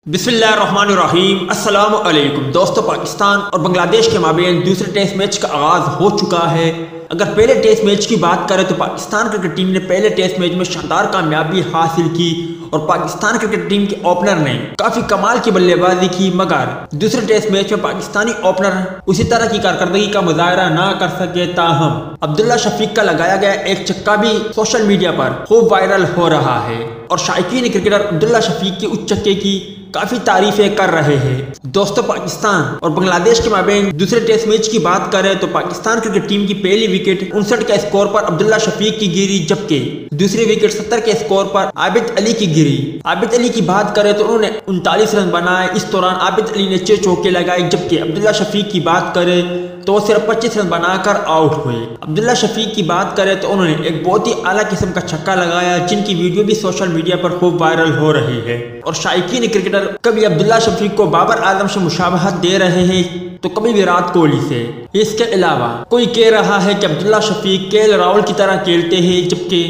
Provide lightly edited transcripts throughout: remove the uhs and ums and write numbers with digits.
बिस्मिल्लाहिर्रहमानिर्रहीम। अस्सलामु अलैकुम दोस्तों, पाकिस्तान और बांग्लादेश के माबेन दूसरे टेस्ट मैच का आगाज हो चुका है। अगर पहले टेस्ट मैच की बात करें तो पाकिस्तान क्रिकेट टीम ने पहले टेस्ट मैच में शानदार कामयाबी हासिल की और पाकिस्तान क्रिकेट टीम के ओपनर ने काफी कमाल की बल्लेबाजी की, मगर दूसरे टेस्ट मैच में पाकिस्तानी ओपनर उसी तरह की कारकर्दगी का मुजाहरा ना कर सके। ताहम अब्दुल्ला शफीक का लगाया गया एक चक्का भी सोशल मीडिया पर खूब वायरल हो रहा है और शायकीन क्रिकेटर अब्दुल्ला शफीक के उस चक्के की काफी तारीफें कर रहे हैं। दोस्तों, पाकिस्तान और बांग्लादेश के माबेन दूसरे टेस्ट मैच की बात करें तो पाकिस्तान क्रिकेट टीम की पहली विकेट 59 के स्कोर पर अब्दुल्ला शफीक की गिरी, जबकि दूसरी विकेट 70 के स्कोर पर आबिद अली की गिरी। आबिद अली की बात करें तो उन्होंने 39 रन बनाए। इस दौरान आबिद अली ने 6 चौके लगाए, जबकि अब्दुल्ला शफीक की बात करें तो वो सिर्फ 25 रन बनाकर आउट हुए। अब्दुल्ला शफीक की बात करें तो उन्होंने एक बहुत ही आला किस्म का छक्का लगाया, जिनकी वीडियो भी सोशल मीडिया पर खूब वायरल हो रही है। और शायकीन क्रिकेटर कभी अब्दुल्ला शफीक को बाबर आजम से मुशाबहत दे रहे हैं तो कभी विराट कोहली से। इसके अलावा कोई कह रहा है कि अब्दुल्ला शफीक केएल राहुल की तरह खेलते हैं, जबकि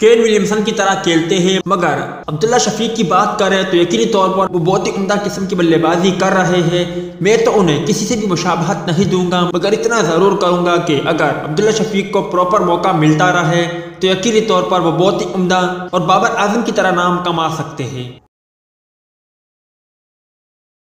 केन विलियमसन की तरह खेलते हैं। मगर अब्दुल्ला शफीक की बात करें तो यकीनी तौर पर वो बहुत ही उम्दा किस्म की बल्लेबाजी कर रहे हैं। मैं तो उन्हें किसी से भी मुशाबहत नहीं दूंगा, मगर इतना जरूर करूंगा कि अगर अब्दुल्ला शफीक को प्रॉपर मौका मिलता रहे तो यकीनी तौर पर वो बहुत ही उम्दा और बाबर आजम की तरह नाम कमा सकते हैं।